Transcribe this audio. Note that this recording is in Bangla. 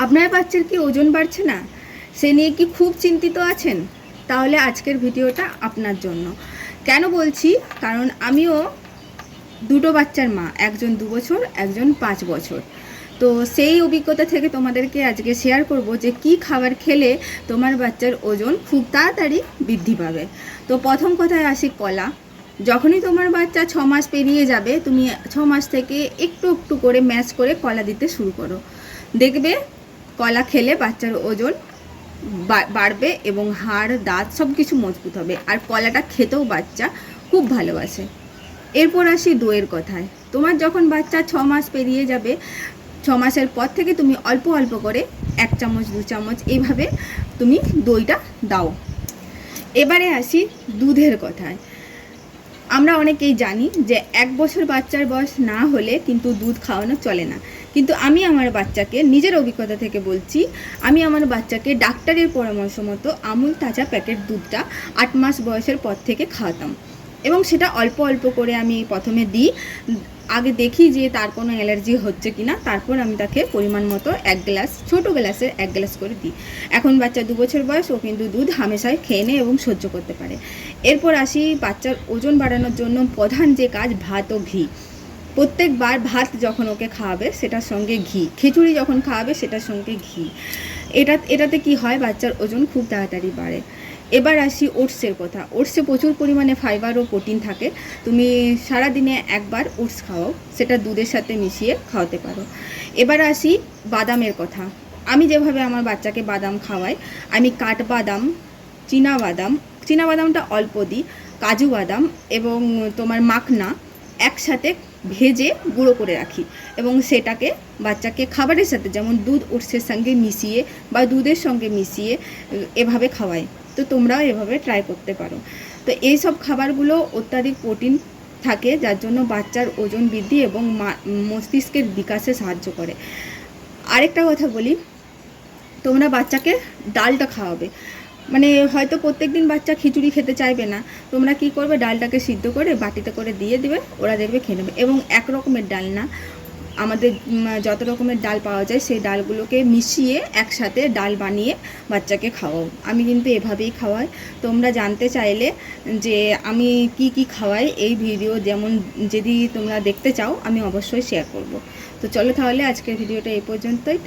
আপনার বাচ্চার কি ওজন বাড়ছে না, সে নিয়ে কি খুব চিন্তিত আছেন? তাহলে আজকের ভিডিওটা আপনার জন্য। কেন বলছি, কারণ আমিও দুটো বাচ্চার মা, একজন 2 বছর, একজন 5 বছর। তো সেই অভিজ্ঞতা থেকে তোমাদেরকে আজকে শেয়ার করব যে কি খাবার খেলে তোমার বাচ্চার ওজন খুব তাড়াতাড়ি বৃদ্ধি পাবে। তো প্রথম কথায় আসি, কলা। যখনই তোমার বাচ্চা 6 মাস পেরিয়ে যাবে, তুমি 6 মাস থেকে একটু একটু করে ম্যাশ করে কলা দিতে শুরু করো। দেখবে কলা খেলে বাচ্চার ওজন বাড়বে এবং হাড় দাঁত সব কিছু মজবুত হবে, আর কলাটা খেতেও বাচ্চা খুব ভালোবাসে। এরপর আসি দইয়ের কথায়। তোমার যখন বাচ্চা 6 মাস পেরিয়ে যাবে, 6 মাসের পর থেকে তুমি অল্প অল্প করে 1 চামচ 2 চামচ এইভাবে তুমি দইটা দাও। এবারে আসি দুধের কথায়। আমরা অনেকেই জানি যে 1 বছর বাচ্চার বয়স না হলে কিন্তু দুধ খাওয়ানো চলে না, কিন্তু আমি আমার বাচ্চাকে নিজের অভিজ্ঞতা থেকে বলছি, আমি আমার বাচ্চাকে ডাক্তারের পরামর্শ মতো আমুল তাজা প্যাকেট দুধটা 8 মাস বয়সের পর থেকে খাওয়াতাম, এবং সেটা অল্প অল্প করে আমি প্রথমে দিই। আগে দেখি যে তার কোনো অ্যালার্জি হচ্ছে কি না, তারপর আমি তাকে পরিমাণ মতো 1 গ্লাস, ছোটো গ্লাসের 1 গ্লাস করে দিই। এখন বাচ্চা 2 বছর বয়স, ও কিন্তু দুধ হামেশাই খেয়ে নেয় এবং সহ্য করতে পারে। এরপর আসি বাচ্চার ওজন বাড়ানোর জন্য প্রধান যে কাজ, ভাত ও ঘি। প্রত্যেকবার ভাত যখন ওকে খাওয়াবে সেটার সঙ্গে ঘি, খিচুড়ি যখন খাওয়াবে সেটার সঙ্গে ঘি। এটাতে কি হয়, বাচ্চার ওজন খুব তাড়াতাড়ি বাড়ে। এবার আসি ওটসের কথা। ওটসে প্রচুর পরিমাণে ফাইবার ও প্রোটিন থাকে। তুমি সারাদিনে একবার ওটস খাওয়াও, সেটা দুধের সাথে মিশিয়ে খাওয়াতে পারো। এবার আসি বাদামের কথা। আমি যেভাবে আমার বাচ্চাকে বাদাম খাওয়াই, আমি কাঠবাদাম, চীনাবাদামটা অল্প দিই, কাজু বাদাম এবং তোমার মাখনা একসাথে ভেজে গুঁড়ো করে রাখি, এবং সেটাকে বাচ্চাকে খাবারের সাথে, যেমন দুধ ওটসের সঙ্গে মিশিয়ে বা দুধের সঙ্গে মিশিয়ে এভাবে খাওয়াই। তো তোমরাও এভাবে ট্রাই করতে পারো। তো এই সব খাবারগুলো অত্যাধিক প্রোটিন থাকে, যার জন্য বাচ্চার ওজন বৃদ্ধি এবং মস্তিষ্কের বিকাশে সাহায্য করে। আরেকটা কথা বলি, তোমরা বাচ্চাকে ডালটা খাওয়াবে। মানে হয়তো প্রত্যেক দিন বাচ্চা খিচুড়ি খেতে চাইবে না, তোমরা কি করবে, ডালটাকে সিদ্ধ করে বাটিতে করে দিয়ে দিবে, ওরা দেখবে খেয়ে নেবে। এবং এক রকমের ডাল না, আমাদের যত রকমের ডাল পাওয়া যায় সেই ডালগুলোকে মিশিয়ে একসাথে ডাল বানিয়ে বাচ্চাকে খাওয়াও। আমি কিন্তু এভাবেই খাওয়াই। তোমরা জানতে চাইলে যে আমি কি কি খাওয়াই, এই ভিডিও যেমন যদি তোমরা দেখতে চাও, আমি অবশ্যই শেয়ার করব। তো চলো তাহলে আজকের ভিডিওটা এই পর্যন্তই।